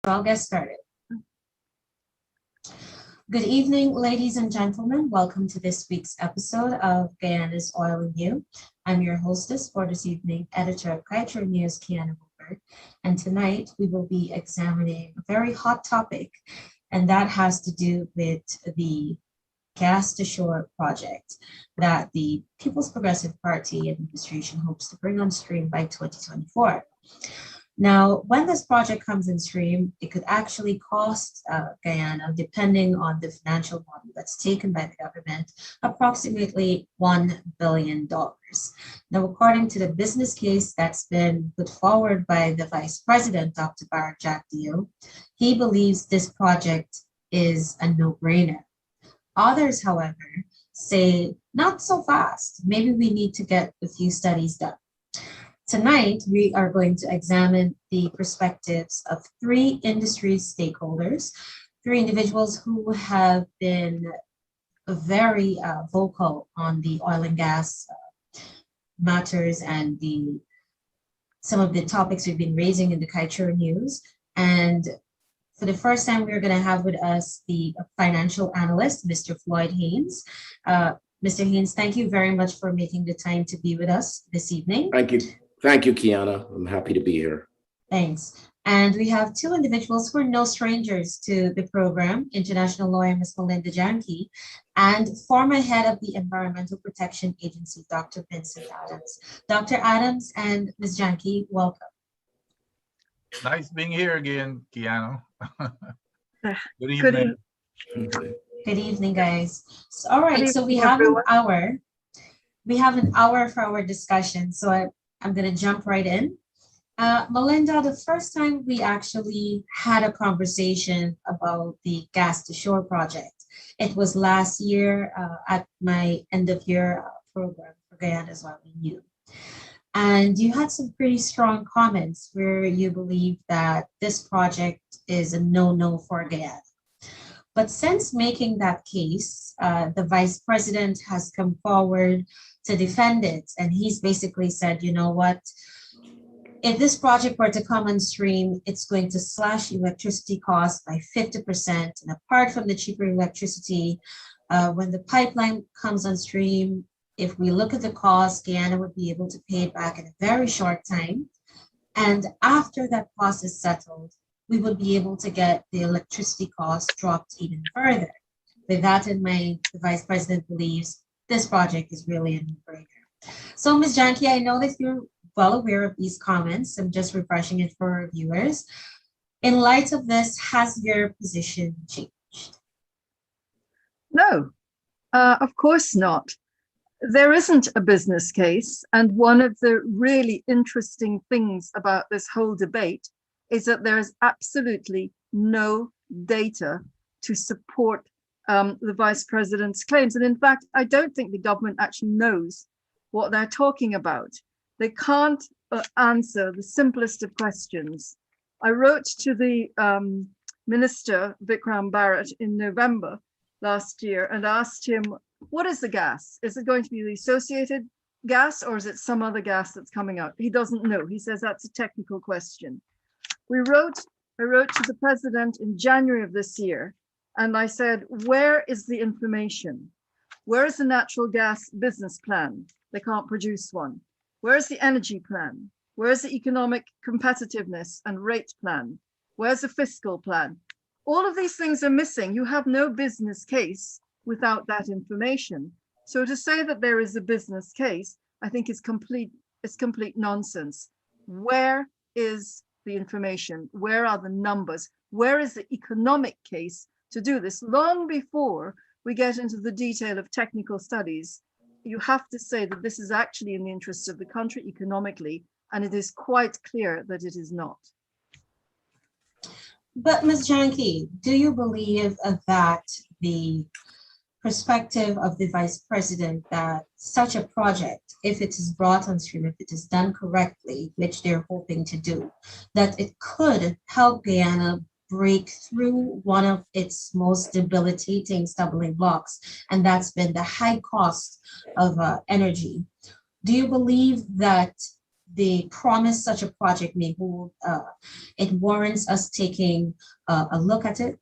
I'll get started. Good evening, ladies and gentlemen. Welcome to this week's episode of Guyana's Oil and You. I'm your hostess for this evening, editor of Kaieteur News, Kiana. And tonight we will be examining a very hot topic, and that has to do with the Gas to Shore project that the People's Progressive Party administration hopes to bring on stream by 2024. Now, when this project comes in stream, it could actually cost Guyana, depending on the financial model that's taken by the government, approximately $1 billion. Now, according to the business case that's been put forward by the Vice President, Dr. Barak Jackdio, he believes this project is a no-brainer. Others, however, say not so fast. Maybe we need to get a few studies done. Tonight, we are going to examine the perspectives of three industry stakeholders, three individuals who have been very vocal on the oil and gas matters and some of the topics we've been raising in the Kaieteur News. And for the first time, we're going to have with us the financial analyst, Mr. Floyd Haynes. Mr. Haynes, thank you very much for making the time to be with us this evening. Thank you. Thank you, Kiana. I'm happy to be here. Thanks. And we have two individuals who are no strangers to the program, international lawyer Ms. Melinda Janki and former head of the Environmental Protection Agency, Dr. Vincent Adams. Dr. Adams and Ms. Janki, welcome. Nice being here again, Kiana. Good evening. Good evening, guys. So, all right, so we have an hour. We have an hour for our discussion, so I'm going to jump right in. Melinda, the first time we actually had a conversation about the Gas to Shore project, it was last year at my end of year program for Guyana's Oil and You. And you had some pretty strong comments where you believe that this project is a no-no for Guyana. But since making that case, the vice president has come forward to defend it. And he's basically said, you know what, if this project were to come on stream, it's going to slash electricity costs by 50%. And apart from the cheaper electricity, when the pipeline comes on stream, if we look at the cost, Guyana would be able to pay it back in a very short time. And after that cost is settled, we would be able to get the electricity costs dropped even further. With that in mind, the vice president believes this project is really a no-brainer. So, Ms. Janki, I know that you're well aware of these comments. I'm just refreshing it for our viewers. In light of this, has your position changed? No, of course not. There isn't a business case. And one of the really interesting things about this whole debate is that there is absolutely no data to support the vice president's claims. And in fact, I don't think the government actually knows what they're talking about. They can't answer the simplest of questions. I wrote to the minister, Vikram Bharat, in November last year and asked him, what is the gas? Is it going to be the associated gas or is it some other gas that's coming out? He doesn't know. He says that's a technical question. I wrote to the president in January of this year, and I said, where is the information? Where is the natural gas business plan? They can't produce one. Where is the energy plan? Where is the economic competitiveness and rate plan? Where's the fiscal plan? All of these things are missing. You have no business case without that information. So to say that there is a business case, I think is complete nonsense. Where is the information? Where are the numbers? Where is the economic case to do this? Long before we get into the detail of technical studies, you have to say that this is actually in the interests of the country economically, and it is quite clear that it is not. But Ms. Janki, do you believe that the perspective of the vice president that such a project, if it is brought on stream, if it is done correctly, which they're hoping to do, that it could help Guyana break through one of its most debilitating stumbling blocks, and that's been the high cost of energy? Do you believe that the promise such a project may hold, it warrants us taking a look at it?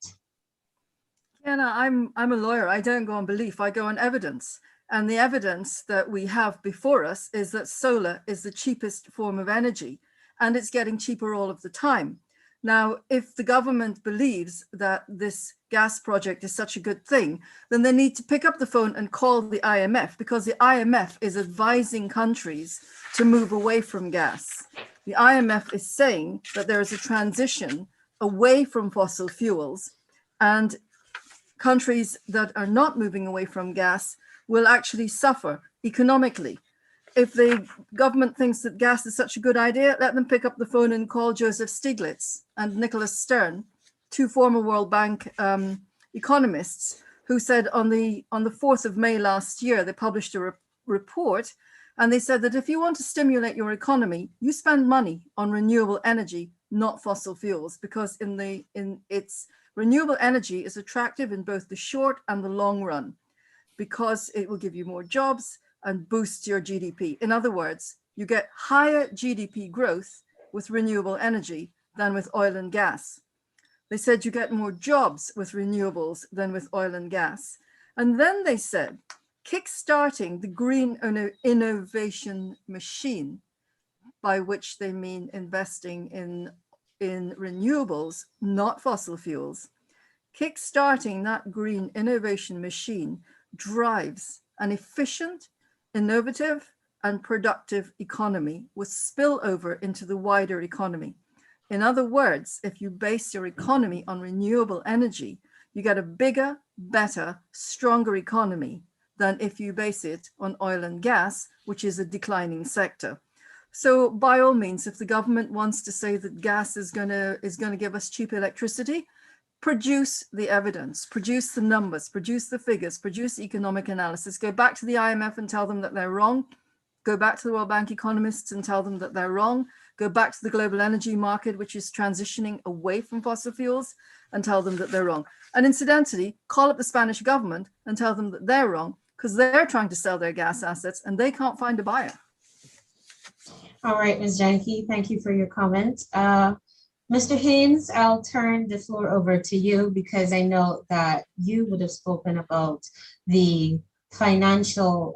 Kiana, I'm a lawyer. I don't go on belief. I go on evidence. And the evidence that we have before us is that solar is the cheapest form of energy, and it's getting cheaper all of the time. Now, if the government believes that this gas project is such a good thing, then they need to pick up the phone and call the IMF, because the IMF is advising countries to move away from gas. The IMF is saying that there is a transition away from fossil fuels, and countries that are not moving away from gas will actually suffer economically. If the government thinks that gas is such a good idea, let them pick up the phone and call Joseph Stiglitz and Nicholas Stern, two former World Bank economists, who said on the 4th of May last year, they published a report, and they said that if you want to stimulate your economy, you spend money on renewable energy, not fossil fuels, because its renewable energy is attractive in both the short and the long run, because it will give you more jobs and boost your GDP. In other words, you get higher GDP growth with renewable energy than with oil and gas. They said you get more jobs with renewables than with oil and gas. And then they said, kickstarting the green innovation machine, by which they mean investing in renewables, not fossil fuels, kickstarting that green innovation machine drives an efficient, innovative, and productive economy with spillover into the wider economy. In other words, if you base your economy on renewable energy, you get a bigger, better, stronger economy than if you base it on oil and gas, which is a declining sector. So by all means, if the government wants to say that gas is going to give us cheap electricity, produce the evidence, produce the numbers, produce the figures, produce economic analysis, go back to the IMF and tell them that they're wrong, go back to the World Bank economists and tell them that they're wrong, go back to the global energy market, which is transitioning away from fossil fuels, and tell them that they're wrong. And incidentally, call up the Spanish government and tell them that they're wrong, because they're trying to sell their gas assets and they can't find a buyer. All right, Ms. Janki, thank you for your comment. Mr. Haynes, I'll turn the floor over to you, because I know that you would have spoken about the financial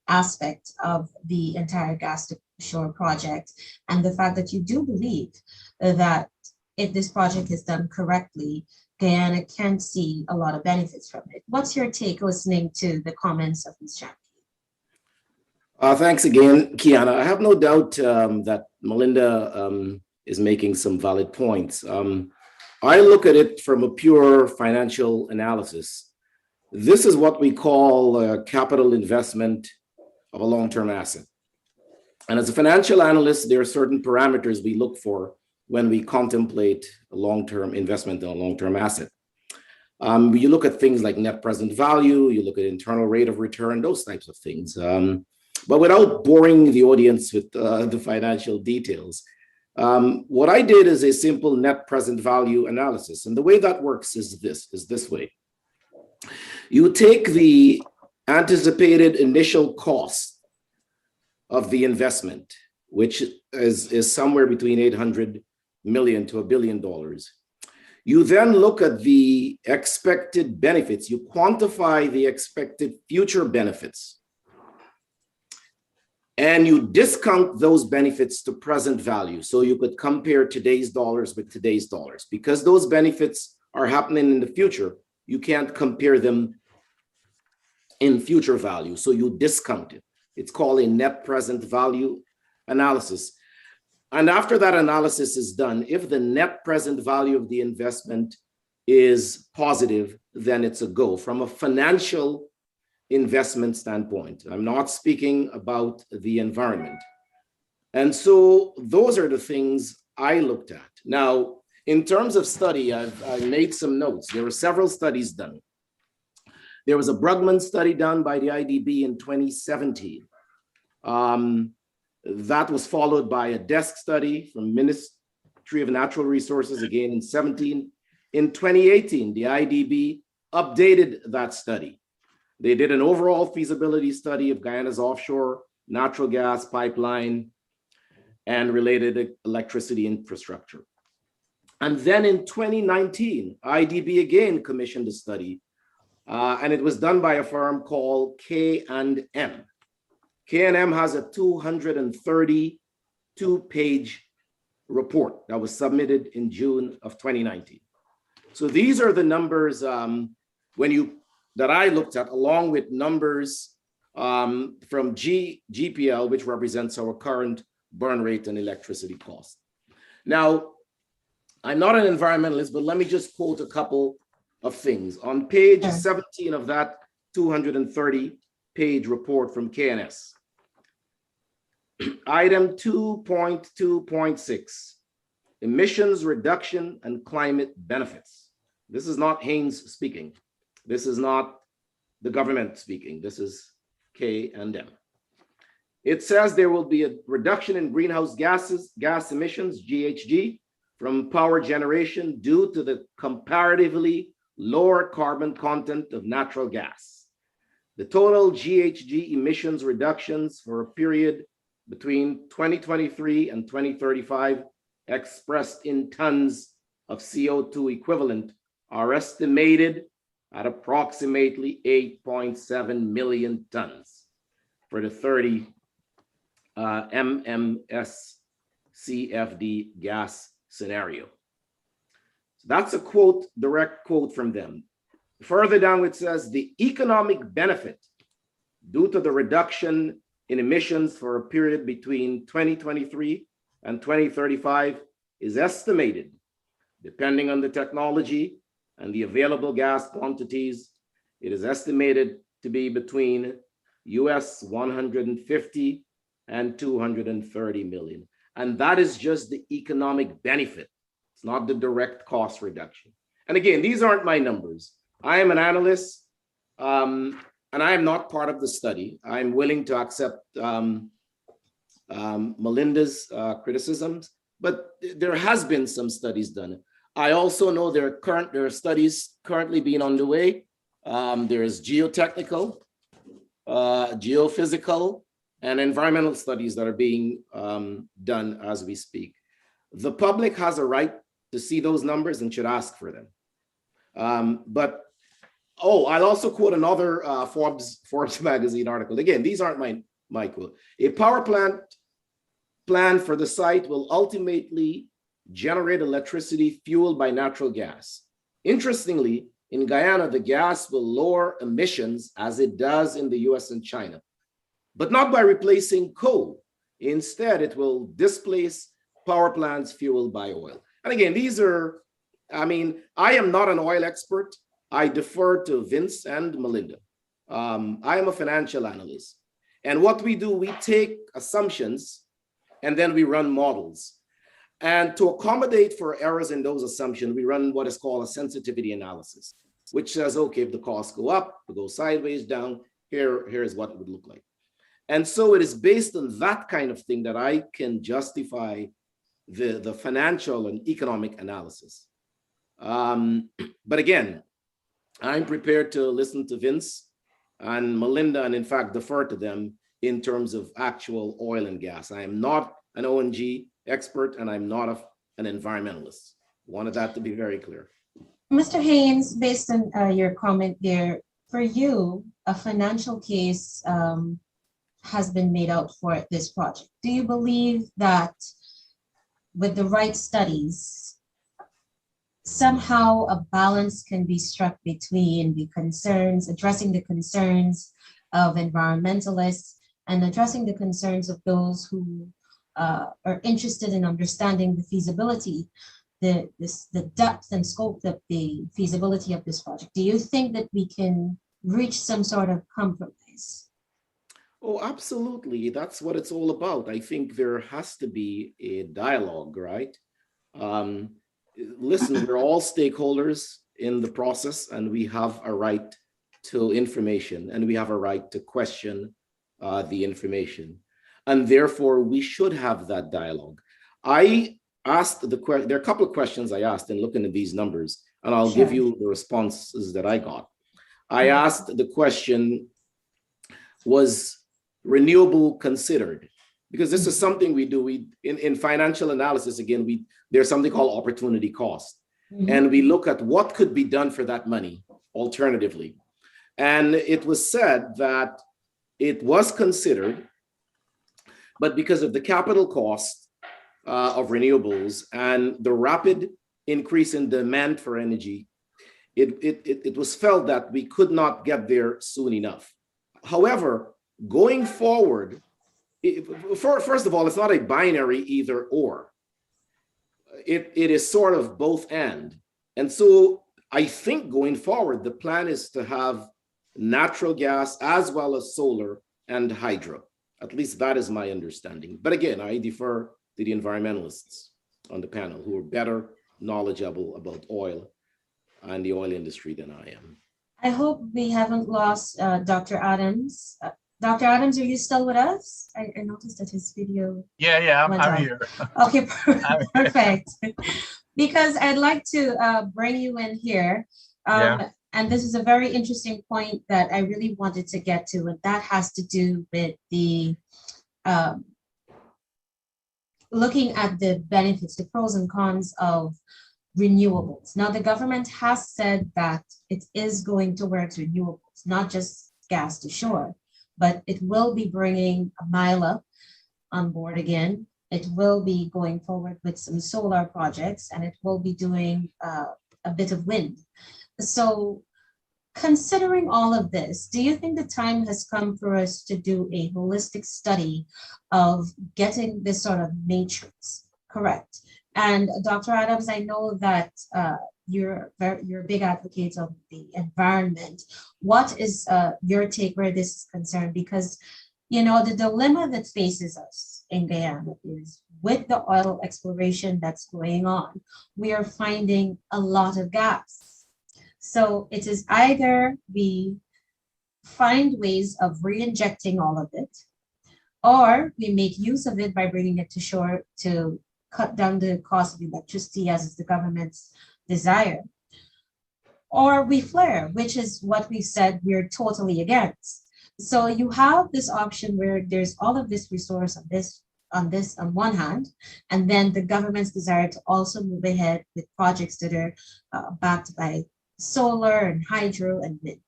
aspect of the entire gas to shore project, and the fact that you do believe that if this project is done correctly, Guyana can see a lot of benefits from it. What's your take listening to the comments of Ms. Janki? Thanks again, Kiana. I have no doubt that Melinda is making some valid points. I look at it from a pure financial analysis. This is what we call capital investment of a long-term asset. And as a financial analyst, there are certain parameters we look for when we contemplate a long-term investment in a long-term asset. You look at things like net present value, you look at internal rate of return, those types of things. But without boring the audience with the financial details, what I did is a simple net present value analysis. And the way that works is this way. You take the anticipated initial cost of the investment, which is somewhere between 800 million to $1 billion. You then look at the expected benefits. You quantify the expected future benefits, and you discount those benefits to present value. So you could compare today's dollars with today's dollars. Because those benefits are happening in the future, you can't compare them in future value. So you discount it. It's called a net present value analysis. And after that analysis is done, if the net present value of the investment is positive, then it's a go from a financial investment standpoint. I'm not speaking about the environment. And so those are the things I looked at. Now, in terms of study, I made some notes. There were several studies done. There was a Brugman study done by the IDB in 2017. That was followed by a desk study from Ministry of Natural Resources, again in 17. In 2018, the IDB updated that study. They did an overall feasibility study of Guyana's offshore natural gas pipeline. and related electricity infrastructure. And then in 2019, IDB again commissioned a study, and it was done by a firm called K&M. K&M has a 232-page report that was submitted in June of 2019. So these are the numbers that I looked at, along with numbers from GPL, which represents our current burn rate and electricity cost. Now, I'm not an environmentalist, but let me just quote a couple of things. On page 17 of that 230-page report from KNS, item 2.2.6, emissions reduction and climate benefits. This is not Haynes speaking. This is not the government speaking. This is K&M. It says there will be a reduction in greenhouse gas emissions, GHG, from power generation due to the comparatively lower carbon content of natural gas. The total GHG emissions reductions for a period between 2023 and 2035, expressed in tons of CO2 equivalent, are estimated at approximately 8.7 million tons for the 30 MMSCFD gas scenario. So that's a quote, direct quote from them. Further down, it says the economic benefit due to the reduction in emissions for a period between 2023 and 2035 is estimated, depending on the technology and the available gas quantities, it is estimated to be between US 150 and 230 million. And that is just the economic benefit. It's not the direct cost reduction. And again, these aren't my numbers. I am an analyst, and I am not part of the study. I'm willing to accept Melinda's criticisms, but there has been some studies done. I also know there are studies currently being underway. There's geotechnical, geophysical, and environmental studies that are being done as we speak. The public has a right to see those numbers and should ask for them. I'll also quote another Forbes magazine article. Again, these aren't my quote. A power plant plan for the site will ultimately generate electricity fueled by natural gas. Interestingly, in Guyana, the gas will lower emissions as it does in the US and China, but not by replacing coal. Instead, it will displace power plants fueled by oil. And again, I am not an oil expert. I defer to Vince and Melinda. I am a financial analyst. And what we do, we take assumptions and then we run models. And to accommodate for errors in those assumptions, we run what is called a sensitivity analysis, which says, okay, if the costs go up, it goes sideways, down, here's what it would look like. And so it is based on that kind of thing that I can justify the financial and economic analysis. But again, I'm prepared to listen to Vince and Melinda, and in fact, defer to them in terms of actual oil and gas. I am not an ONG expert, and I'm not an environmentalist. Wanted that to be very clear. Mr. Haynes, based on your comment there, for you, a financial case has been made out for this project. Do you believe that with the right studies, somehow a balance can be struck between the concerns, addressing the concerns of environmentalists and addressing the concerns of those who are interested in understanding the feasibility, the depth and scope of the feasibility of this project? Do you think that we can reach some sort of compromise? Oh, absolutely. That's what it's all about. I think there has to be a dialogue, right? Listen, we're all stakeholders in the process, and we have a right to information, and we have a right to question the information. And therefore, we should have that dialogue. I asked there are a couple of questions I asked in looking at these numbers, and I'll give you the responses that I got. I asked the question, was renewable considered? because this is something we do. In financial analysis, again, there's something called opportunity cost. And we look at what could be done for that money alternatively. And it was said that it was considered, but because of the capital cost of renewables and the rapid increase in demand for energy, it was felt that we could not get there soon enough. However, going forward, first of all, it's not a binary either or. It is sort of both and. And so I think going forward, the plan is to have natural gas as well as solar and hydro. At least that is my understanding. But again, I defer to the environmentalists on the panel who are better knowledgeable about oil and the oil industry than I am. I hope we haven't lost Dr. Adams. Dr. Adams, are you still with us? I noticed that his video. Yeah, I'm here. Okay, perfect. Because I'd like to bring you in here. And this is a very interesting point that I really wanted to get to, and that has to do with the looking at the benefits, the pros and cons of renewables. Now, the government has said that it is going towards renewables, not just gas to shore, but it will be bringing a mile on board again. It will be going forward with some solar projects, and it will be doing a bit of wind. So considering all of this, do you think the time has come for us to do a holistic study of getting this sort of matrix correct? And Dr. Adams, I know that you're a big advocate of the environment. What is your take where this is concerned? Because, you know, the dilemma that faces us in Guyana is with the oil exploration that's going on, we are finding a lot of gas. So it is either we find ways of re-injecting all of it, or we make use of it by bringing it to shore to cut down the cost of electricity, as is the government's desire, or we flare, which is what we said we're totally against. So you have this option where there's all of this resource on one hand, and then the government's desire to also move ahead with projects that are backed by solar and hydro and wind.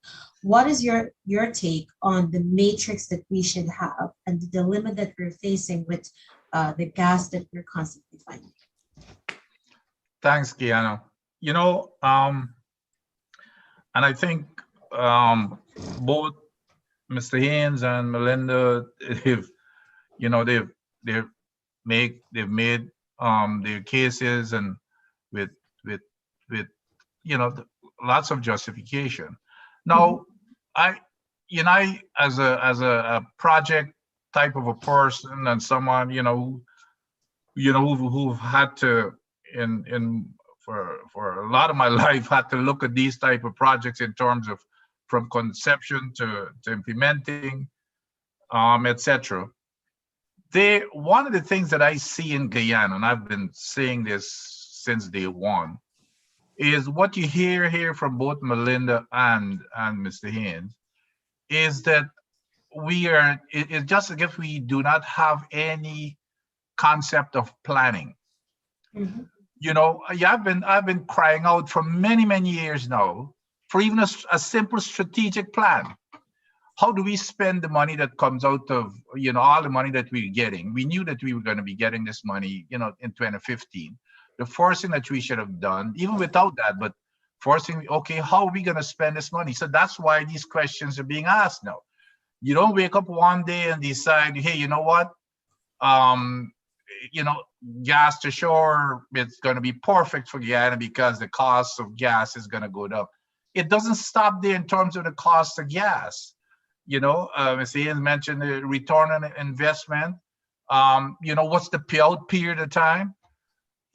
What is your take on the matrix that we should have and the dilemma that we're facing with the gas that we're constantly finding? Thanks, Kiana. You know, and I think both Mr. Haynes and Melinda, they've made their cases, and with lots of justification. Now, I as a project type of a person and someone who've had to for a lot of my life had to look at these type of projects in terms of from conception to implementing, etc. One of the things that I see in Guyana, and I've been saying this since day one, is what you hear here from both Melinda and Mr. Haynes, is that it's just as if we do not have any concept of planning. You know, I've been crying out for many years now for even a simple strategic plan. How do we spend the money that comes out of, all the money that we're getting? We knew that we were going to be getting this money, in 2015. The first thing that we should have done, even without that, but first thing, okay, how are we going to spend this money? So that's why these questions are being asked now. You don't wake up one day and decide, hey, you know what? Gas to shore, it's going to be perfect for Guyana because the cost of gas is going to go down. It doesn't stop there in terms of the cost of gas. Mr. Haynes mentioned the return on investment. What's the payout period of time?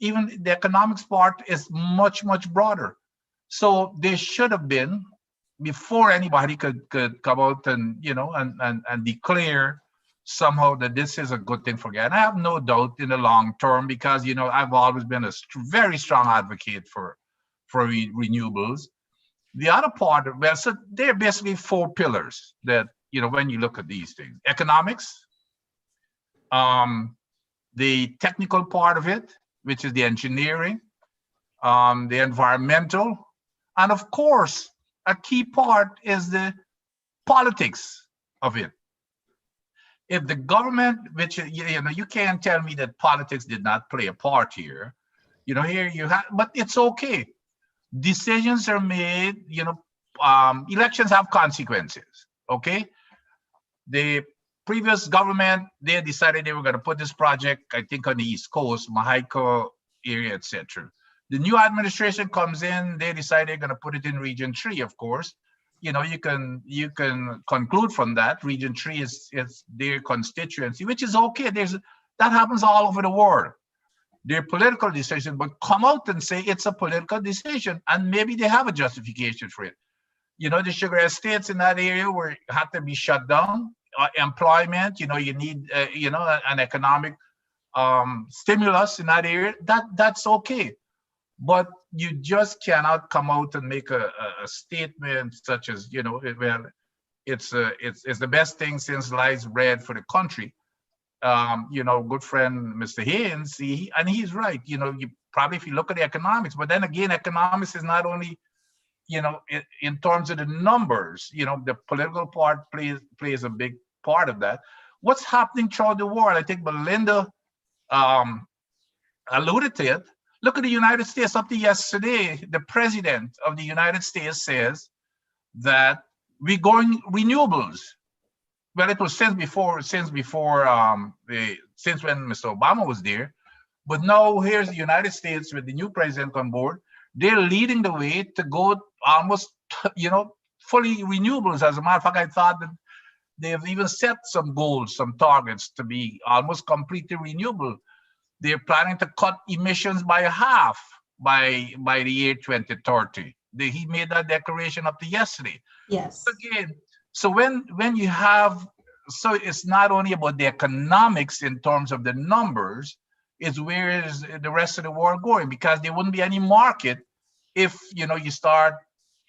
Even the economics part is much broader. So there should have been, before anybody could come out and and declare somehow that this is a good thing for Guyana. I have no doubt in the long term, because I've always been a very strong advocate for renewables. The other part, so there are basically four pillars that when you look at these things: economics, the technical part of it, which is the engineering, the environmental, and of course, a key part is the politics of it. If the government, which you can't tell me that politics did not play a part here. Here you have, but it's okay. Decisions are made. Elections have consequences. Okay, the previous government, they decided they were going to put this project, I think, on the East Coast, Mahaico area, etc. The new administration comes in, they decide they're going to put it in Region 3, of course. You can conclude from that Region 3 is their constituency, which is okay. That happens all over the world. Their political decision, but come out and say it's a political decision, and maybe they have a justification for it. The sugar estates in that area were had to be shut down. Employment, you need an economic stimulus in that area. That's okay. But you just cannot come out and make a statement such as, well, it's the best thing since sliced bread for the country. Good friend Mr. Haynes, he's right. You probably, if you look at the economics, but then again, economics is not only, in terms of the numbers. The political part plays a big part of that. What's happening throughout the world? I think Melinda alluded to it. Look at the United States. Up to yesterday, the president of the United States says that we're going renewables. Well, it was since when Mr. Obama was there, but now here's the United States with the new president on board. They're leading the way to go almost, fully renewables. As a matter of fact, I thought that they have even set some goals, some targets to be almost completely renewable. They're planning to cut emissions by half by the year 2030. He made that declaration up to yesterday. Yes. Again, so when you have, so it's not only about the economics in terms of the numbers, it's where is the rest of the world going, because there wouldn't be any market if you start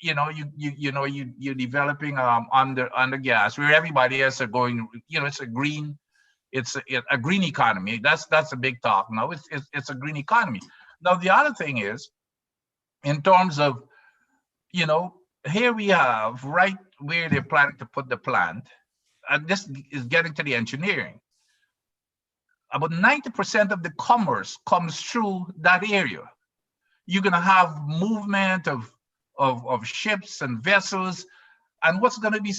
you're developing under gas where everybody else are going. It's a green. It's a green economy. That's a big talk now. It's a green economy. Now the other thing is, in terms of, here we have right where they're planning to put the plant, and this is getting to the engineering. About 90% of the commerce comes through that area. You're gonna have movement of ships and vessels. And what's going to be,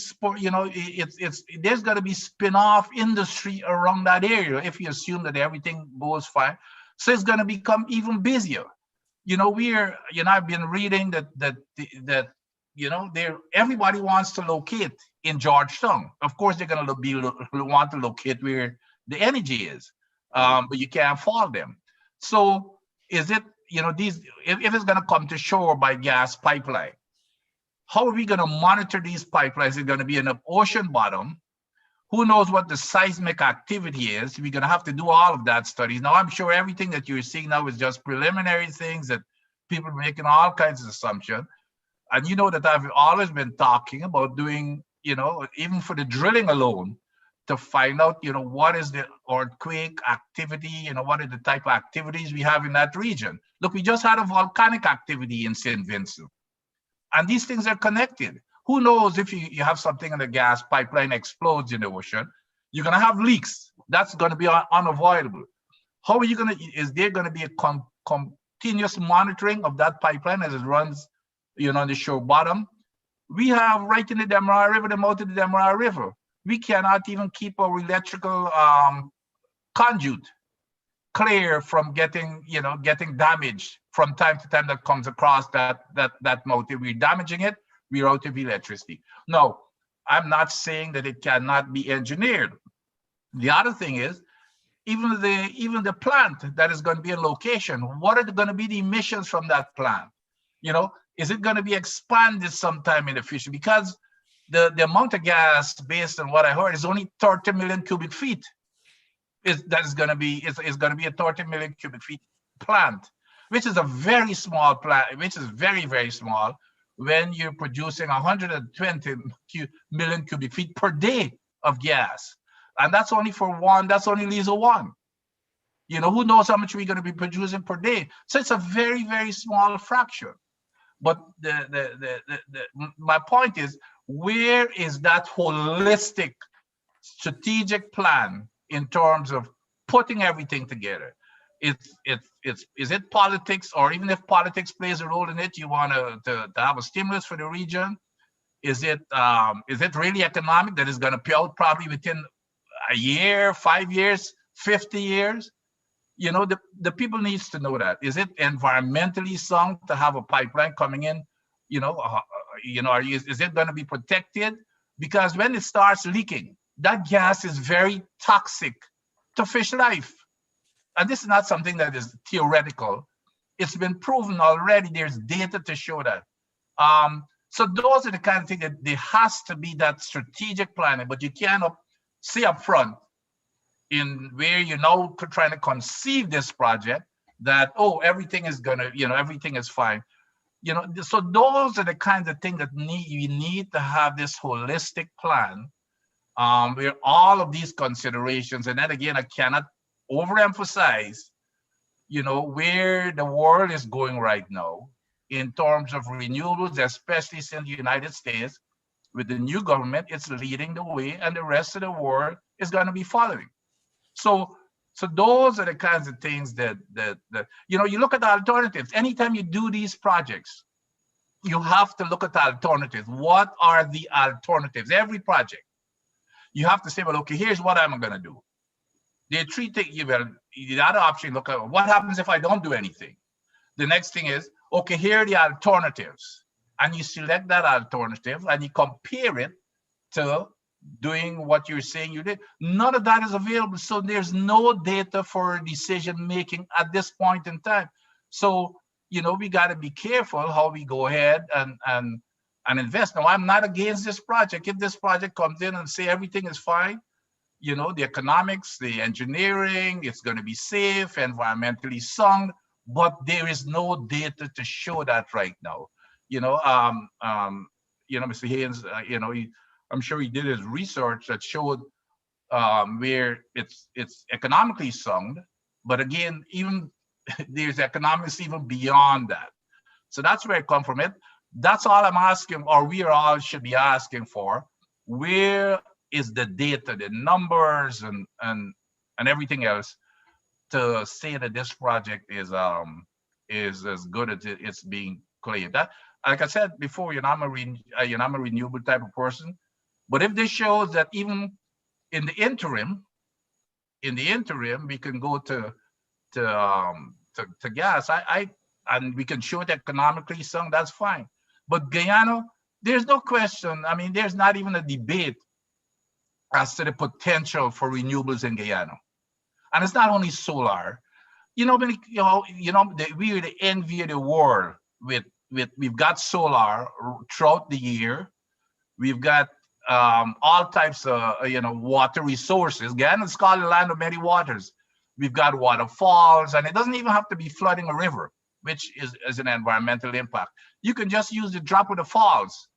there's going to be spin-off industry around that area if you assume that everything goes fine. So it's going to become even busier. I've been reading that everybody wants to locate in Georgetown. Of course, they're going to want to locate where the energy is, but you can't follow them. So is it, if it's going to come to shore by gas pipeline, how are we going to monitor these pipelines? Is it going to be in the ocean bottom? Who knows what the seismic activity is? We're going to have to do all of that studies. Now, I'm sure everything that you're seeing now is just preliminary things that people are making all kinds of assumptions. And that I've always been talking about doing, even for the drilling alone, to find out, what is the earthquake activity, what are the type of activities we have in that region. Look, we just had a volcanic activity in St. Vincent. And these things are connected. Who knows if you have something in the gas pipeline explodes in the ocean, you're going to have leaks. That's going to be unavoidable. How are you going to, is there going to be a continuous monitoring of that pipeline as it runs, on the shore bottom? We have right in the Demerara River, the mouth of the Demerara River. We cannot even keep our electrical conduit clear from getting damaged from time to time that comes across that mouth. If we're damaging it, we're out of electricity. No, I'm not saying that it cannot be engineered. The other thing is, even the plant that is going to be in location, what are going to be the emissions from that plant? Is it going to be expanded sometime in the future? Because the amount of gas, based on what I heard, is only 30 million cubic feet. It's going to be a 30 million cubic feet plant, which is a very small plant, which is very, very small when you're producing 120 million cubic feet per day of gas. And that's only for one, that's only Liza 1. You know, who knows how much we're going to be producing per day. So it's a very, very small fraction. But my point is, where is that holistic strategic plan in terms of putting everything together? Is it politics, or even if politics plays a role in it, you want to have a stimulus for the region? Is it really economic that is going to pay out probably within a year, 5 years, 50 years? You know, the people needs to know that. Is it environmentally sound to have a pipeline coming in? You know, is it going to be protected? Because when it starts leaking, that gas is very toxic to fish life. And this is not something that is theoretical. It's been proven already. There's data to show that. So those are the kind of things that there has to be that strategic planning, but you cannot say up front in where you're now trying to conceive this project that, oh, everything is gonna, everything is fine. So those are the kinds of things that you need to have this holistic plan where all of these considerations, and then again, I cannot overemphasize, where the world is going right now in terms of renewables, especially in the United States, with the new government, it's leading the way, and the rest of the world is going to be following. So those are the kinds of things that you look at the alternatives. Anytime you do these projects, you have to look at the alternatives. What are the alternatives? Every project, you have to say, well, okay, here's what I'm going to do. There are three things. The other option, look at what happens if I don't do anything. The next thing is, okay, here are the alternatives. And you select that alternative and you compare it to doing what you're saying you did. None of that is available. So there's no data for decision making at this point in time. So, we got to be careful how we go ahead and invest. Now, I'm not against this project. If this project comes in and say everything is fine, the economics, the engineering, it's going to be safe, environmentally sound, but there is no data to show that right now. Mr. Haynes, I'm sure he did his research that showed where it's economically sound, but again, even there's economics even beyond that. So that's where I come from. That's all I'm asking, or we all should be asking for. Where is the data, the numbers, and everything else to say that this project is as good as it's being claimed? That, like I said before, I'm a renewable type of person. But if this shows that even in the interim, we can go to gas, and we can show it economically sound, that's fine. But Guyana, there's no question. I mean, there's not even a debate as to the potential for renewables in Guyana. And it's not only solar. We are the envy of the world. We've got solar throughout the year. We've got all types of water resources. Guyana is called the land of many waters. We've got waterfalls, and it doesn't even have to be flooding a river, which is an environmental impact. You can just use the drop of the falls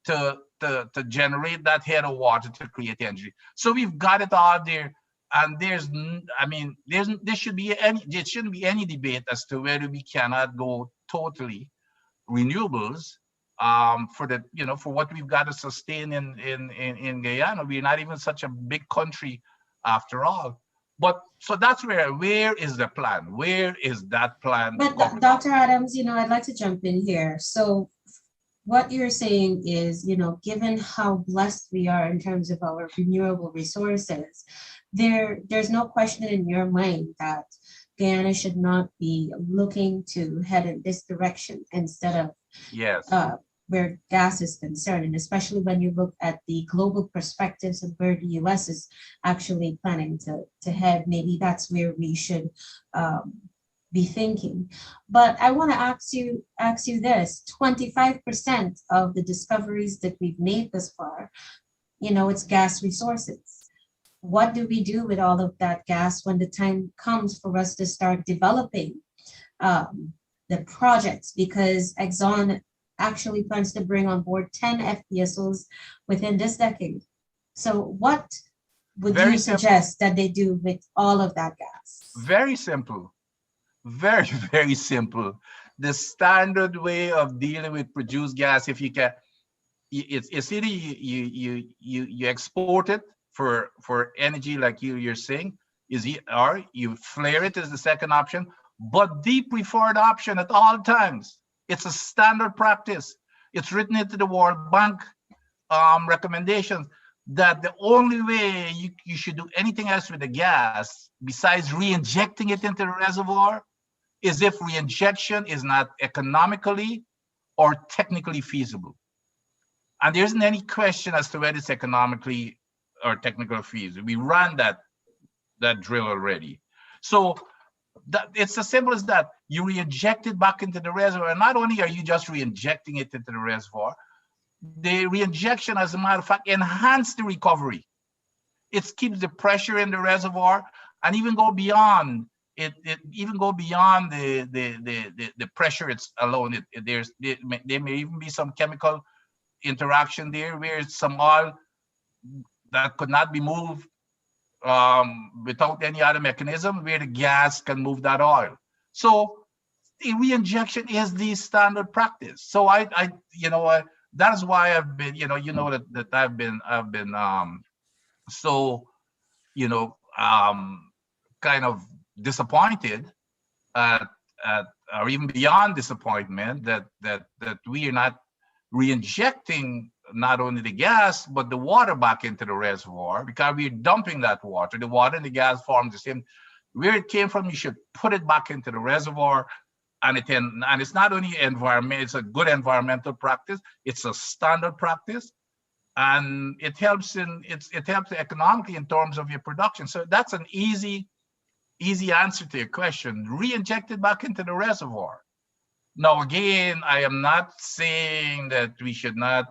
to generate that head of water to create energy. So we've got it all there, and there shouldn't be any debate as to whether we cannot go totally renewables for what we've got to sustain in Guyana. We're not even such a big country after all. But so that's where is the plan? Where is that plan? But Dr. Adams, I'd like to jump in here. So what you're saying is, given how blessed we are in terms of our renewable resources, there's no question in your mind that Guyana should not be looking to head in this direction instead of where gas is concerned, and especially when you look at the global perspectives of where the U.S. is actually planning to head, maybe that's where we should be thinking. But I want to ask you this: 25% of the discoveries that we've made thus far, it's gas resources. What do we do with all of that gas when the time comes for us to start developing the projects? Because Exxon actually plans to bring on board 10 FPSOs within this decade. So what would Very you simple. suggest that they do with all of that gas? Very simple. Very, very simple. The standard way of dealing with produced gas, if you can, it's either you export it for energy, like you're saying, or you flare it as the second option. But the preferred option at all times, it's a standard practice. It's written into the World Bank recommendations that the only way you should do anything else with the gas besides re-injecting it into the reservoir is if re-injection is not economically or technically feasible. And there isn't any question as to whether it's economically or technically feasible. We ran that drill already. So it's as simple as that. You re-inject it back into the reservoir. And not only are you just re-injecting it into the reservoir, the re-injection, as a matter of fact, enhance the recovery. It keeps the pressure in the reservoir and even go beyond it even go beyond the pressure it's alone. There may even be some chemical interaction there where it's some oil that could not be moved without any other mechanism where the gas can move that oil. So the re-injection is the standard practice. So I that is why I've been, that I've been so, kind of disappointed at or even beyond disappointment that we are not re-injecting not only the gas but the water back into the reservoir, because we're dumping that water. The water and the gas form the same. Where it came from, you should put it back into the reservoir. And it's not only environment, it's a good environmental practice, it's a standard practice, and it helps economically in terms of your production. So that's an easy answer to your question. Re-inject it back into the reservoir. Now, again, I am not saying that we should not,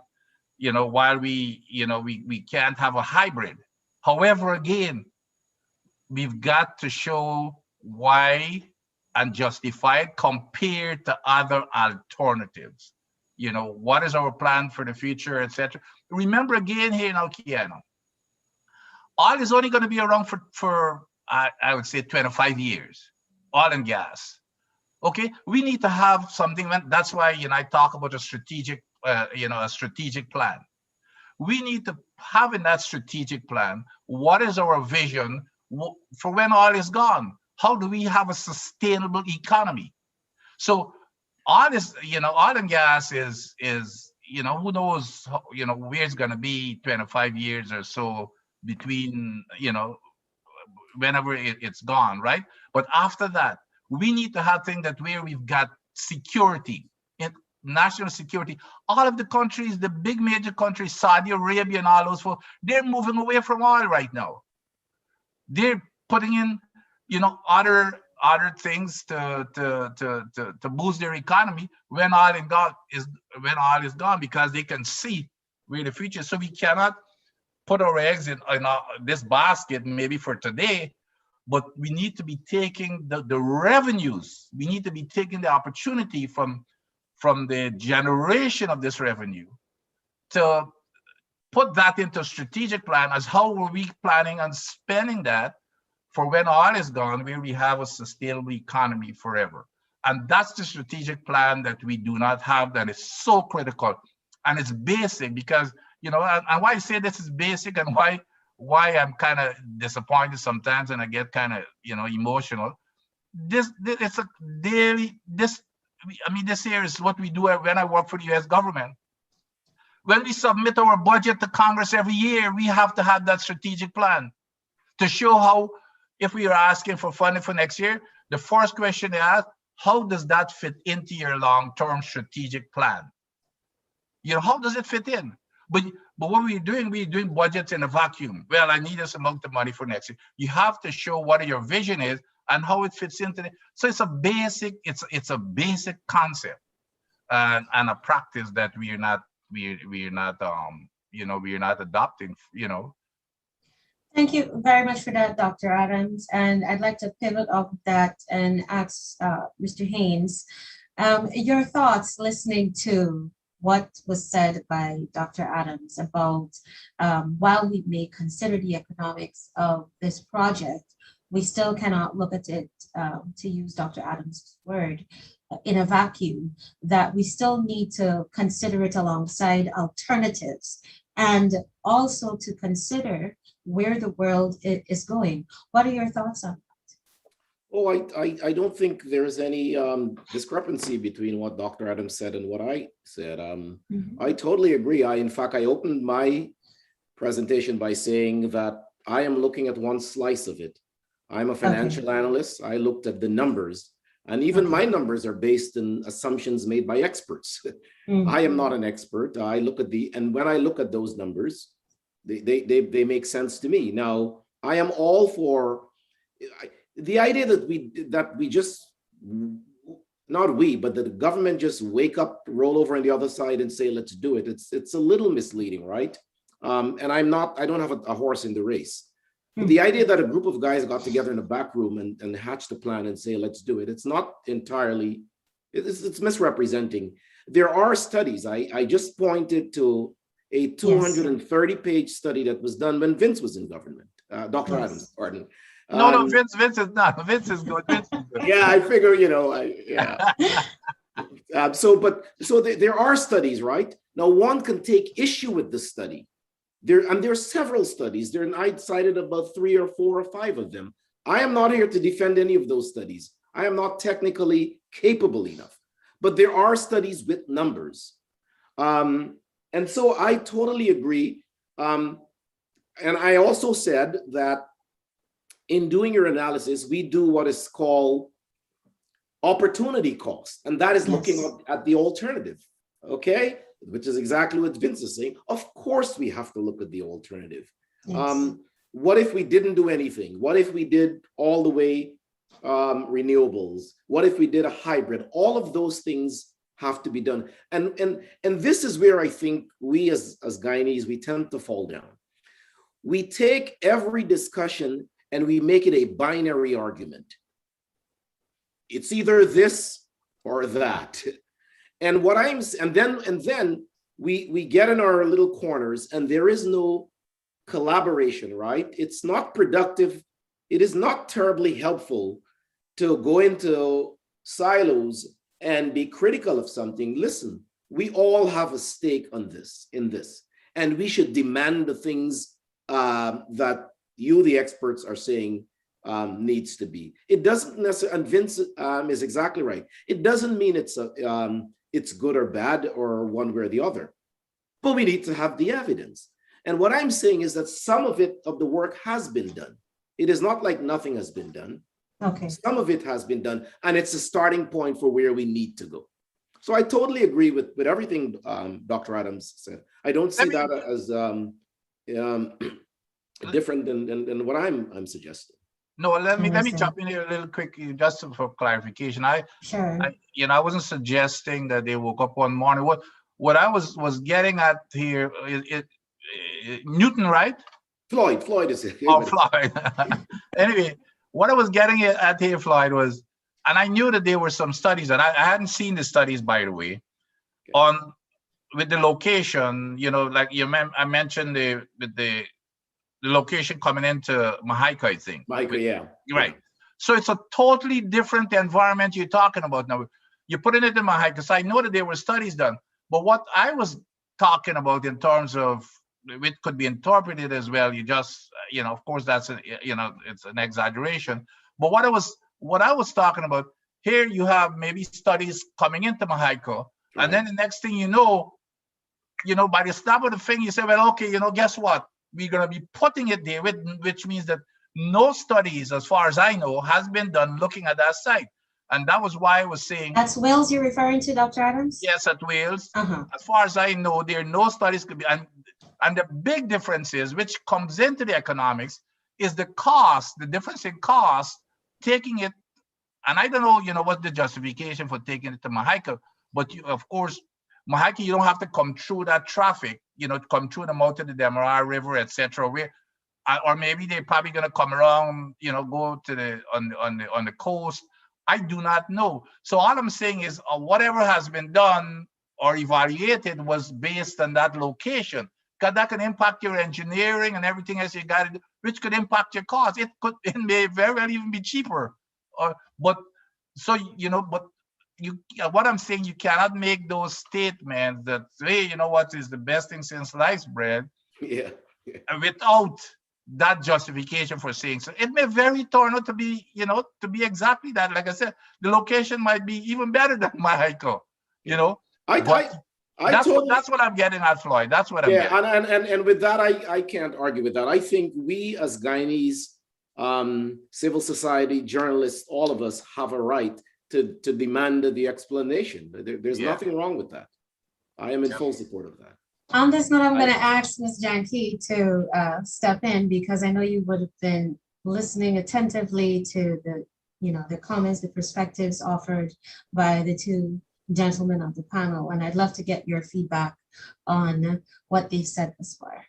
while we can't have a hybrid. However, again, we've got to show why and justify it compared to other alternatives. What is our plan for the future, etc. Remember again here now, Kiana, oil is only going to be around for I would say 25 years, oil and gas. Okay, we need to have something. That's why I talk about a strategic plan. We need to have in that strategic plan, what is our vision for when oil is gone? How do we have a sustainable economy? So oil and gas is who knows, where it's going to be 25 years or so between, whenever it's gone, right? But after that, we need to have things that where we've got security, national security. All of the countries, the big major countries, Saudi Arabia and all those, they're moving away from oil right now. They're putting in, other things to boost their economy when oil is gone, because they can see where the future is. So we cannot put our eggs in this basket maybe for today, but we need to be taking the revenues. We need to be taking the opportunity from the generation of this revenue to put that into a strategic plan as how are we planning on spending that for when oil is gone, where we have a sustainable economy forever. And that's the strategic plan that we do not have, that is so critical. And it's basic because, and why I say this is basic and why I'm kind of disappointed sometimes and I get kind of, emotional. This here is what we do when I work for the US government. When we submit our budget to Congress every year, we have to have that strategic plan to show how, if we are asking for funding for next year, the first question they ask, how does that fit into your long-term strategic plan? How does it fit in? But what we're doing budgets in a vacuum. Well, I need this amount of money for next year. You have to show what your vision is and how it fits into it. So it's a basic concept and a practice that we're not adopting, Thank you very much for that, Dr. Adams. And I'd like to pivot off that and ask Mr. Haynes, your thoughts listening to what was said by Dr. Adams about while we may consider the economics of this project, we still cannot look at it, to use Dr. Adams' word, in a vacuum, that we still need to consider it alongside alternatives and also to consider where the world is going. What are your thoughts on that? Oh, I don't think there's any discrepancy between what Dr. Adams said and what I said. I totally agree. In fact, I opened my presentation by saying that I am looking at one slice of it. I'm a financial analyst. I looked at the numbers, and even my numbers are based on assumptions made by experts. I am not an expert. I look at and when I look at those numbers, they make sense to me. Now, I am all for the idea that we just, not we, but that the government just wake up, roll over on the other side and say, let's do it. It's a little misleading, right? And I don't have a horse in the race. But the idea that a group of guys got together in a back room and hatched a plan and say, let's do it, it's not entirely, it's misrepresenting. There are studies. I just pointed to a 230-page study that was done when Vince was in government. Dr. Adams, pardon. No, Vince is not. Vince is good. Vince is good. Yeah, I figure, So there are studies, right? Now, one can take issue with the study. There are several studies. I cited about 3 or 4 or 5 of them. I am not here to defend any of those studies. I am not technically capable enough. But there are studies with numbers. And so I totally agree. And I also said that in doing your analysis, we do what is called opportunity cost. And that is looking at the alternative, okay? Which is exactly what Vince is saying. Of course, we have to look at the alternative. Yes. What if we didn't do anything? What if we did all the way renewables? What if we did a hybrid? All of those things have to be done. And this is where I think we as Guyanese, we tend to fall down. We take every discussion and we make it a binary argument. It's either this or that. And then we get in our little corners and there is no collaboration, right? It's not productive. It is not terribly helpful to go into silos and be critical of something. Listen, we all have a stake in this, and we should demand the things that you, the experts, are saying needs to be. It doesn't necessarily, and Vince is exactly right. It doesn't mean it's good or bad or one way or the other, but we need to have the evidence. And what I'm saying is that some of the work has been done. It is not like nothing has been done. Okay. Some of it has been done, and it's a starting point for where we need to go. So I totally agree with everything Dr. Adams said. I don't see that as different than what I'm suggesting. No, let me jump in here a little quick, just for clarification. I wasn't suggesting that they woke up one morning. What I was getting at here is Newton, right? Floyd is it? Oh, Floyd. Anyway, what I was getting at here, Floyd, was, and I knew that there were some studies, and I hadn't seen the studies, by the way, with the location. Like I mentioned the location coming into Mahaica, I think. Mahaica, yeah. Right. So it's a totally different environment you're talking about now. You're putting it in Mahaica. So I know that there were studies done, but what I was talking about in terms of, it could be interpreted as well. You just, of course, that's it's an exaggeration. But what I was talking about here, you have maybe studies coming into Mahaica, right. And then the next thing you know, by the snap of the finger, you say, well, okay, guess what? We're going to be putting it there, which means that no studies, as far as I know, has been done looking at that site. And that was why I was saying. That's Wales you're referring to, Dr. Adams? Yes, at Wales. As far as I know, there are no studies could be. And the big difference is, which comes into the economics, is the cost, the difference in cost, taking it. And I don't know, what the justification for taking it to Mahaica, but of course, Mahaica, you don't have to come through that traffic, come through the mouth of the Demerara River, etc. Or maybe they're probably going to come around, go to on the coast. I do not know. So all I'm saying is, whatever has been done, or evaluated was based on that location. Because that can impact your engineering and everything else you got to do, which could impact your cost. It may very well even be cheaper. But what I'm saying, you cannot make those statements that, hey, you know what is the best thing since sliced bread, Yeah. without that justification for saying so. It may very turn out to be, exactly that. Like I said, the location might be even better than Mexico, That's what I'm getting at, Floyd. That's what I'm getting. And with that, I can't argue with that. I think we as Guyanese, civil society, journalists, all of us have a right to demand the explanation. There's nothing wrong with that. I am in full support of that. On this note, I'm going to ask Ms. Janki to step in, because I know you would have been listening attentively to the comments, the perspectives offered by the two gentlemen on the panel, and I'd love to get your feedback on what they've said thus far.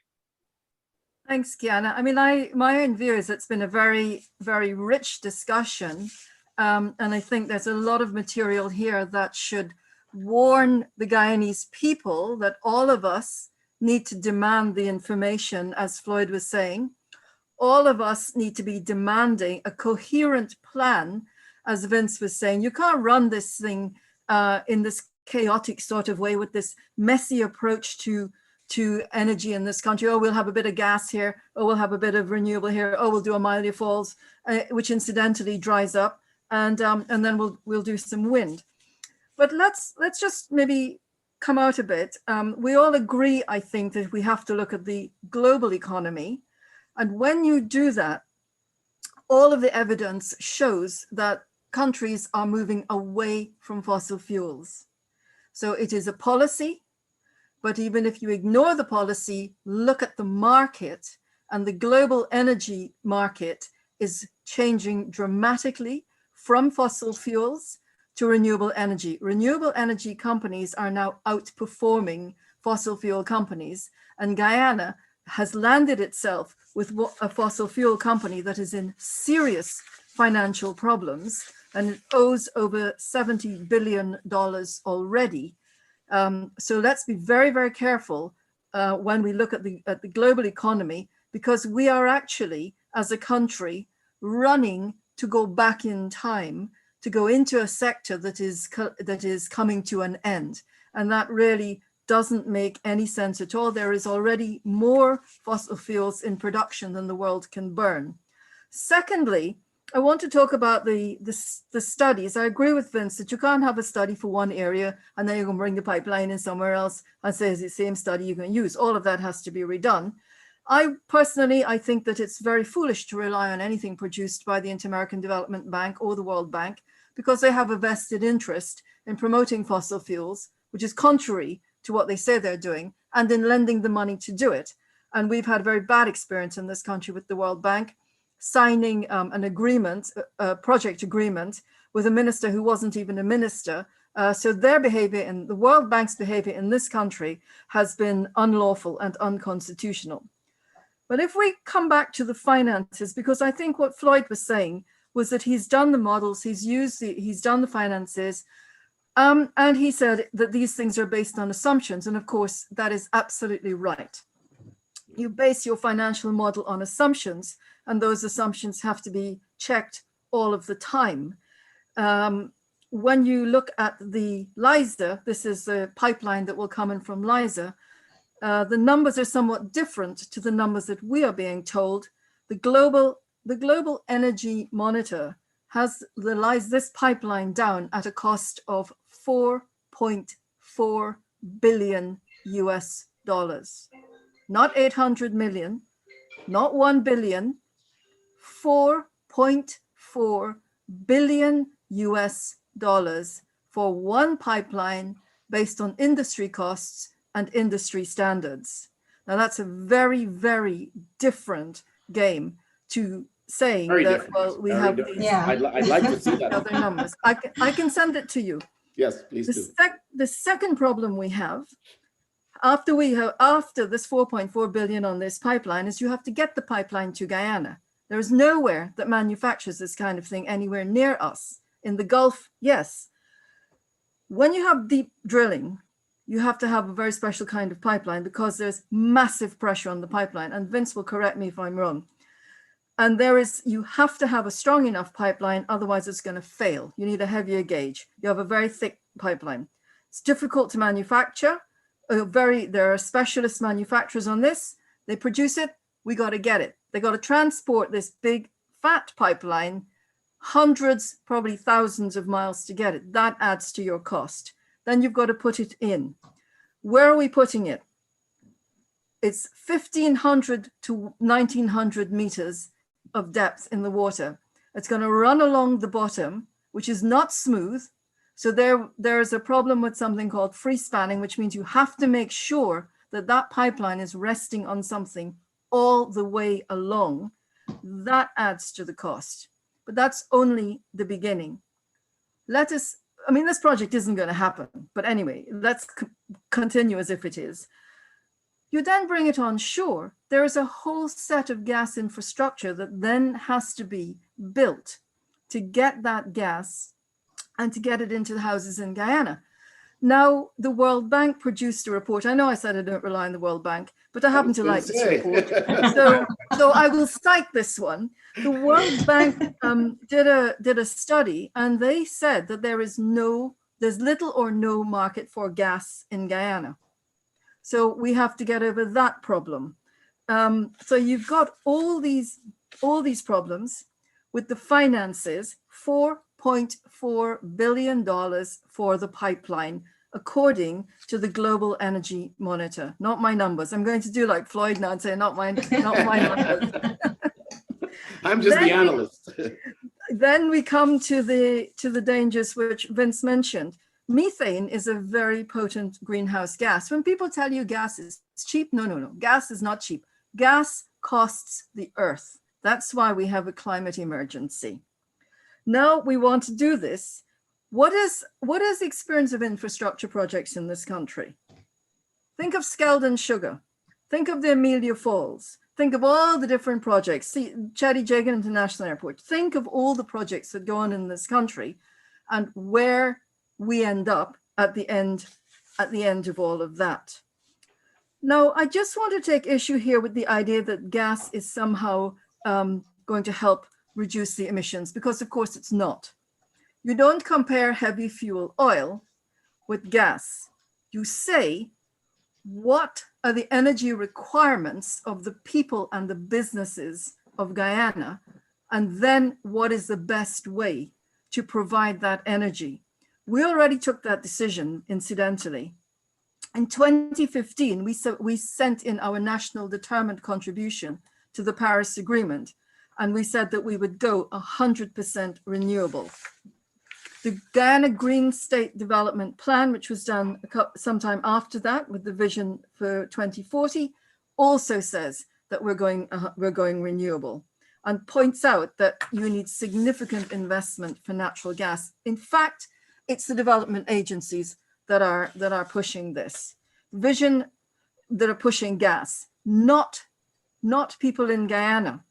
Thanks, Kiana. I mean, my own view is it's been a very, very rich discussion, and I think there's a lot of material here that should warn the Guyanese people that all of us need to demand the information, as Floyd was saying. All of us need to be demanding a coherent plan, as Vince was saying. You can't run this thing in this chaotic sort of way with this messy approach to energy in this country. Oh, we'll have a bit of gas here. Oh, we'll have a bit of renewable here. Oh, we'll do Amalia Falls, which incidentally dries up, and then we'll do some wind. But let's just maybe come out a bit. We all agree, I think, that we have to look at the global economy. And when you do that, all of the evidence shows that countries are moving away from fossil fuels. So it is a policy, but even if you ignore the policy, look at the market, and the global energy market is changing dramatically from fossil fuels to renewable energy. Renewable energy companies are now outperforming fossil fuel companies, and Guyana has landed itself with a fossil fuel company that is in serious financial problems, and it owes over $70 billion already. So let's be very, very careful when we look at the global economy, because we are actually, as a country, running to go back in time, to go into a sector that is coming to an end. And that really doesn't make any sense at all. There is already more fossil fuels in production than the world can burn. Secondly, I want to talk about the studies. I agree with Vince that you can't have a study for one area and then you're going to bring the pipeline in somewhere else and say it's the same study you can use. All of that has to be redone. I think that it's very foolish to rely on anything produced by the Inter-American Development Bank or the World Bank, because they have a vested interest in promoting fossil fuels, which is contrary to what they say they're doing, and in lending the money to do it. And we've had a very bad experience in this country with the World Bank signing an agreement, a project agreement, with a minister who wasn't even a minister. So their behavior and the World Bank's behavior in this country has been unlawful and unconstitutional. But if we come back to the finances, because I think what Floyd was saying was that he's done the models, he's done the finances, and he said that these things are based on assumptions. And of course, that is absolutely right. You base your financial model on assumptions, and those assumptions have to be checked all of the time. When you look at the Liza, this is the pipeline that will come in from Liza, the numbers are somewhat different to the numbers that we are being told. The Global Energy Monitor has this pipeline down at a cost of $4.4 billion US. Not 800 million, not 1 billion, 4.4 billion US dollars for one pipeline based on industry costs and industry standards. Now that's a very, very different game to saying Very that, different. well, we Very have different. these I'd like to see that. other numbers. I can send it to you. Yes, please do. The second problem we have, after this 4.4 billion on this pipeline, is you have to get the pipeline to Guyana. There is nowhere that manufactures this kind of thing anywhere near us. In the Gulf, yes. When you have deep drilling, you have to have a very special kind of pipeline because there's massive pressure on the pipeline. And Vince will correct me if I'm wrong. And you have to have a strong enough pipeline, otherwise it's going to fail. You need a heavier gauge. You have a very thick pipeline. It's difficult to manufacture. There are specialist manufacturers on this. They produce it, we got to get it. They got to transport this big fat pipeline, hundreds, probably thousands of miles to get it. That adds to your cost. Then you've got to put it in. Where are we putting it? It's 1,500 to 1,900 meters of depth in the water. It's going to run along the bottom, which is not smooth. So there is a problem with something called free spanning, which means you have to make sure that that pipeline is resting on something all the way along. That adds to the cost, but that's only the beginning. This project isn't going to happen, but anyway, let's continue as if it is. You then bring it on shore. There is a whole set of gas infrastructure that then has to be built to get that gas and to get it into the houses in Guyana. Now, the World Bank produced a report. I know I said I don't rely on the World Bank, but I happen to like this report. So I will cite this one. The World Bank did a study, and they said that there's little or no market for gas in Guyana. So we have to get over that problem. So you've got all these problems with the finances, $4.4 billion for the pipeline, according to the Global Energy Monitor. Not my numbers. I'm going to do like Floyd now and say, not my numbers. I'm just the analyst. Then we come to the dangers which Vince mentioned. Methane is a very potent greenhouse gas. When people tell you gas is cheap, no. Gas is not cheap. Gas costs the earth. That's why we have a climate emergency. Now we want to do this. What is the experience of infrastructure projects in this country? Think of Skeldon Sugar. Think of the Amelia Falls. Think of all the different projects. See, Chadi Jagan International Airport. Think of all the projects that go on in this country and where we end up at the end of all of that. Now, I just want to take issue here with the idea that gas is somehow going to help reduce the emissions, because of course it's not. You don't compare heavy fuel oil with gas. You say, what are the energy requirements of the people and the businesses of Guyana? And then what is the best way to provide that energy? We already took that decision, incidentally. In 2015, we sent in our national determined contribution to the Paris Agreement, and we said that we would go 100% renewable. The Guyana Green State Development Plan, which was done sometime after that with the vision for 2040, also says that we're going renewable, and points out that you need significant investment for natural gas. In fact, it's the development agencies that are pushing this vision, that are pushing gas, not people in Guyana.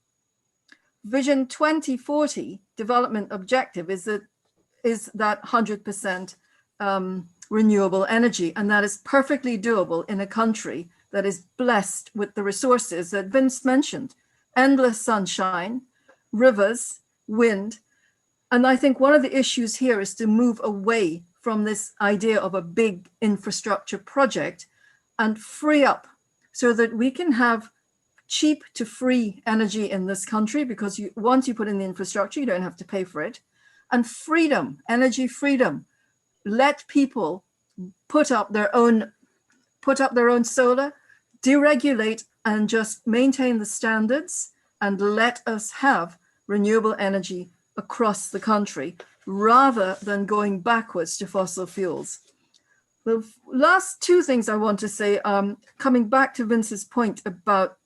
Vision 2040 development objective is that 100% renewable energy, and that is perfectly doable in a country that is blessed with the resources that Vince mentioned: endless sunshine, rivers, wind. And I think one of the issues here is to move away from this idea of a big infrastructure project and free up so that we can have cheap to free energy in this country, because once you put in the infrastructure, you don't have to pay for it. And freedom, energy freedom. Let people put up their own solar, deregulate and just maintain the standards, and let us have renewable energy across the country rather than going backwards to fossil fuels. The last two things I want to say, coming back to Vince's point about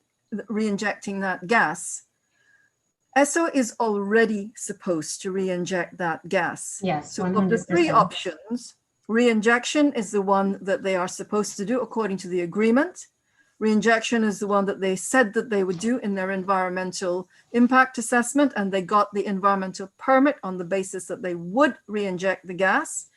re-injecting that gas, ESSO is already supposed to re-inject that gas. Yes, so of the three options, re-injection is the one that they are supposed to do according to the agreement. Re-injection is the one that they said that they would do in their environmental impact assessment, and they got the environmental permit on the basis that they would re-inject the gas.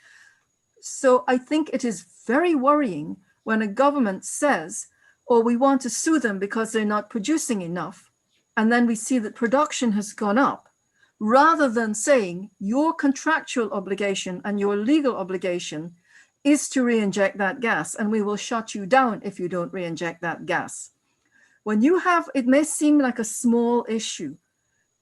So I think it is very worrying when a government says, oh, we want to sue them because they're not producing enough. And then we see that production has gone up, rather than saying your contractual obligation and your legal obligation is to re-inject that gas, and we will shut you down if you don't re-inject that gas. When you have, it may seem like a small issue,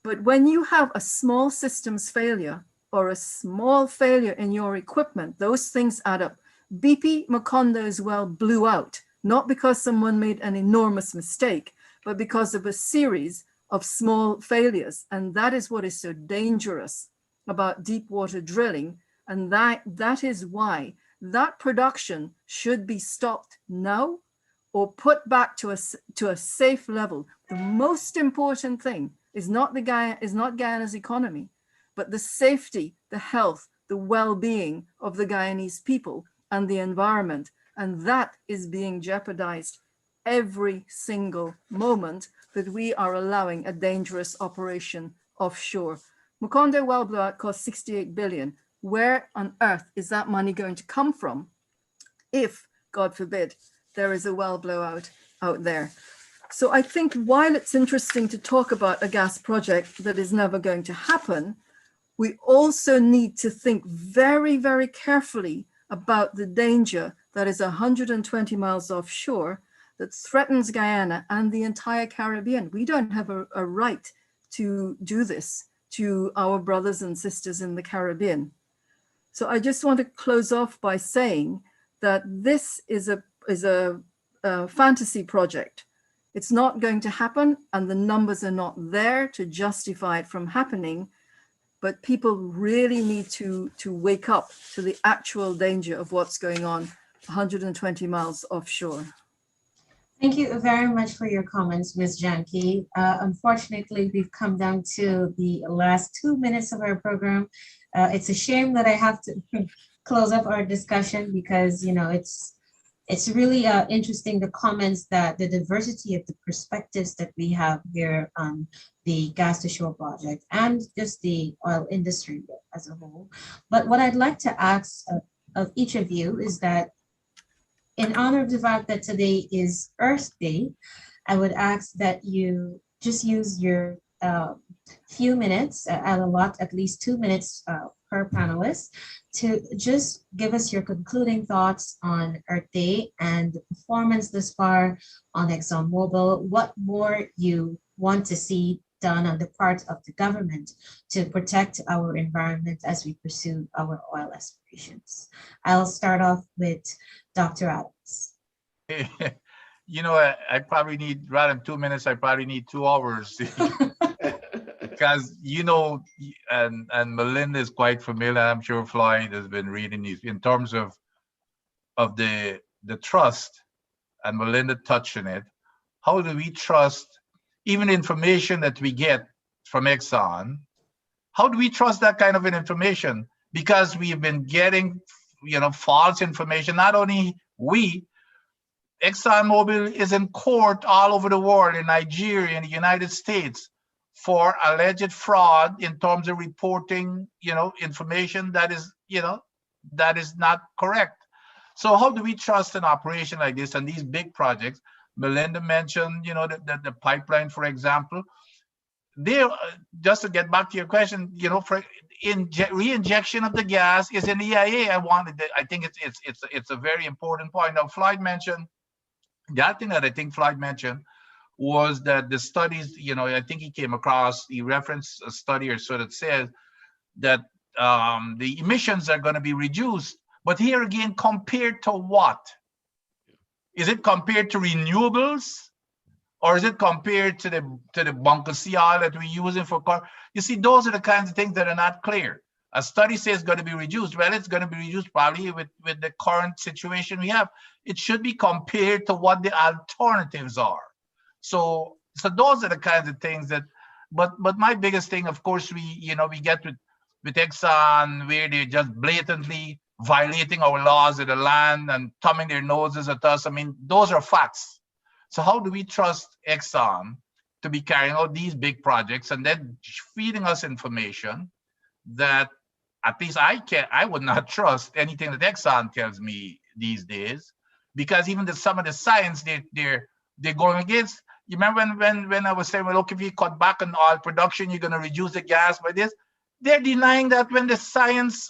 but when you have a small systems failure or a small failure in your equipment, those things add up. BP Macondo's well blew out, not because someone made an enormous mistake, but because of a series of small failures. And that is what is so dangerous about deep water drilling. And that is why that production should be stopped now or put back to a safe level. The most important thing is not Guyana's economy, but the safety, the health, the well-being of the Guyanese people and the environment. And that is being jeopardized every single moment that we are allowing a dangerous operation offshore. Macondo well blowout cost 68 billion. Where on earth is that money going to come from if, God forbid, there is a well blowout out there? So I think while it's interesting to talk about a gas project that is never going to happen, we also need to think very, very carefully about the danger that is 120 miles offshore that threatens Guyana and the entire Caribbean. We don't have a right to do this to our brothers and sisters in the Caribbean. So I just want to close off by saying that this is a fantasy project. It's not going to happen, and the numbers are not there to justify it from happening. But people really need to wake up to the actual danger of what's going on 120 miles offshore. Thank you very much for your comments, Ms. Janki. Unfortunately, we've come down to the last 2 minutes of our program. It's a shame that I have to close up our discussion because, you know, it's really interesting, the comments, that the diversity of the perspectives that we have here on the gas to shore project and just the oil industry as a whole. But what I'd like to ask of each of you is that, in honor of the fact that today is Earth Day, I would ask that you just use your few minutes, I'll allot at least 2 minutes per panelist, to just give us your concluding thoughts on Earth Day and the performance this far on ExxonMobil, what more you want to see done on the part of the government to protect our environment as we pursue our oil aspirations. I'll start off with Dr. Adams. You know, I probably need, rather than 2 minutes, I probably need 2 hours. Because, you know, and Melinda is quite familiar, I'm sure Floyd has been reading these, in terms of the trust, and Melinda touched on it. How do we trust even information that we get from Exxon? How do we trust that kind of an information? Because we have been getting, you know, false information. Not only we, ExxonMobil is in court all over the world, in Nigeria, in the United States, for alleged fraud in terms of reporting, you know, information that is, you know, that is not correct. So how do we trust an operation like this and these big projects? Melinda mentioned, you know, the pipeline, for example. They, just to get back to your question, you know, for re-injection of the gas is in the EIA. I think it's a very important point. Now, Floyd mentioned, the other thing that I think Floyd mentioned was that the studies, you know, I think he referenced a study or so that says that the emissions are going to be reduced. But here again, compared to what? Is it compared to renewables? Or is it compared to the bunker CR that we're using for car? You see, those are the kinds of things that are not clear. A study says it's going to be reduced. Well, it's going to be reduced probably with the current situation we have. It should be compared to what the alternatives are. So those are the kinds of things that, but my biggest thing, of course, we get with Exxon, where they're just blatantly violating our laws of the land and thumbing their noses at us. I mean, those are facts. So how do we trust Exxon to be carrying out these big projects and then feeding us information that at least I would not trust anything that Exxon tells me these days, because even some of the science they're going against. You remember when I was saying, well, look, if you cut back on oil production, you're going to reduce the gas by this. They're denying that when the science,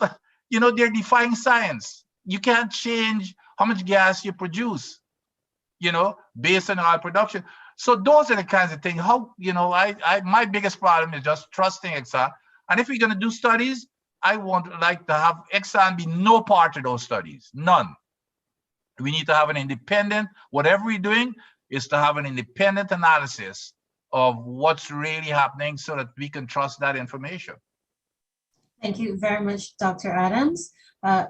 they're defying science. You can't change how much gas you produce, based on oil production. So those are the kinds of things. How, my biggest problem is just trusting Exxon. And if we're going to do studies, I want like to have Exxon be no part of those studies, none. We need to have an independent, whatever we're doing is to have an independent analysis of what's really happening so that we can trust that information. Thank you very much, Dr. Adams.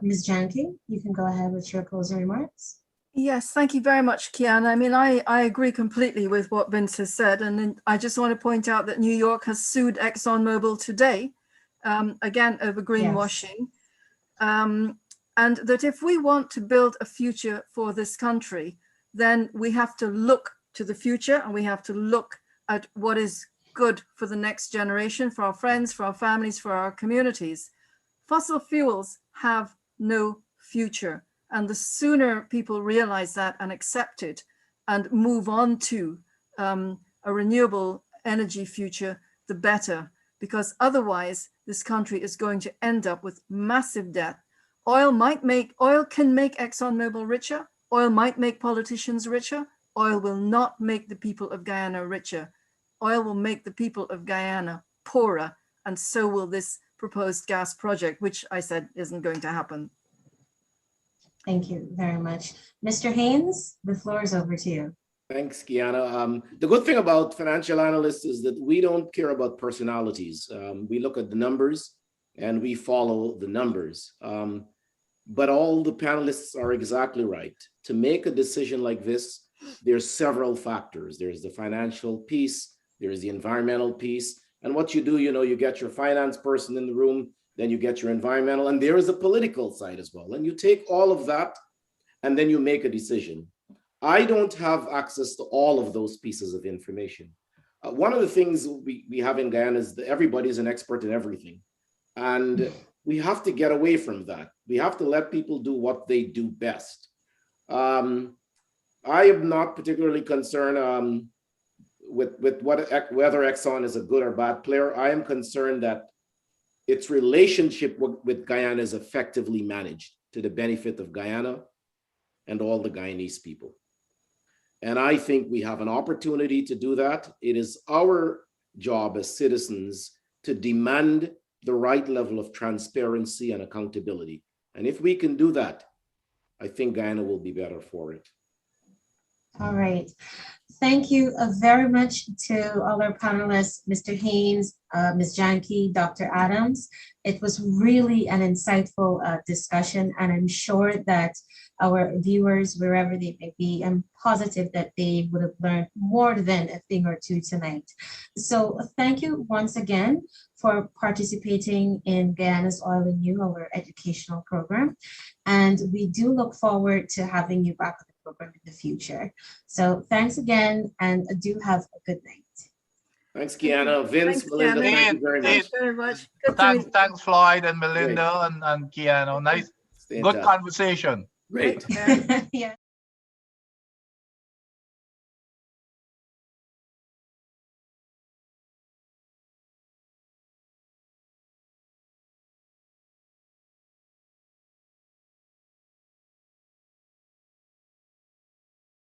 Ms. Janki, you can go ahead with your closing remarks. Yes, thank you very much, Kiana. I mean, I agree completely with what Vince has said. And then I just want to point out that New York has sued ExxonMobil today, again, over greenwashing. Yes. And that if we want to build a future for this country, then we have to look to the future, and we have to look at what is good for the next generation, for our friends, for our families, for our communities. Fossil fuels have no future. And the sooner people realize that and accept it and move on to a renewable energy future, the better, because otherwise this country is going to end up with massive debt. Oil can make ExxonMobil richer. Oil might make politicians richer. Oil will not make the people of Guyana richer. Oil will make the people of Guyana poorer, and so will this proposed gas project, which I said isn't going to happen. Thank you very much. Mr. Haynes, the floor is over to you. Thanks, Kiana. The good thing about financial analysts is that we don't care about personalities. We look at the numbers and we follow the numbers. But all the panelists are exactly right. To make a decision like this, there's several factors. There's the financial piece, there's the environmental piece. And what you do, you get your finance person in the room, then you get your environmental, and there is a political side as well. And you take all of that, and then you make a decision. I don't have access to all of those pieces of information. One of the things we have in Guyana is that everybody's an expert in everything. And we have to get away from that. We have to let people do what they do best. I am not particularly concerned with whether Exxon is a good or bad player. I am concerned that its relationship with Guyana is effectively managed to the benefit of Guyana and all the Guyanese people. And I think we have an opportunity to do that. It is our job as citizens to demand the right level of transparency and accountability. And if we can do that, I think Guyana will be better for it. All right. Thank you very much to all our panelists, Mr. Haynes, Ms. Janki, Dr. Adams. It was really an insightful discussion, and I'm sure that our viewers, wherever they may be, I'm positive that they would have learned more than a thing or two tonight. So thank you once again for participating in Guyana's Oil and You, our educational program. And we do look forward to having you back on the program in the future. So thanks again, and do have a good night. Thanks, Kiana. Vince, Melinda, thank you very much. Thanks very much. Thanks, Floyd and Melinda and Kiana. Nice, good conversation. Great. Yeah.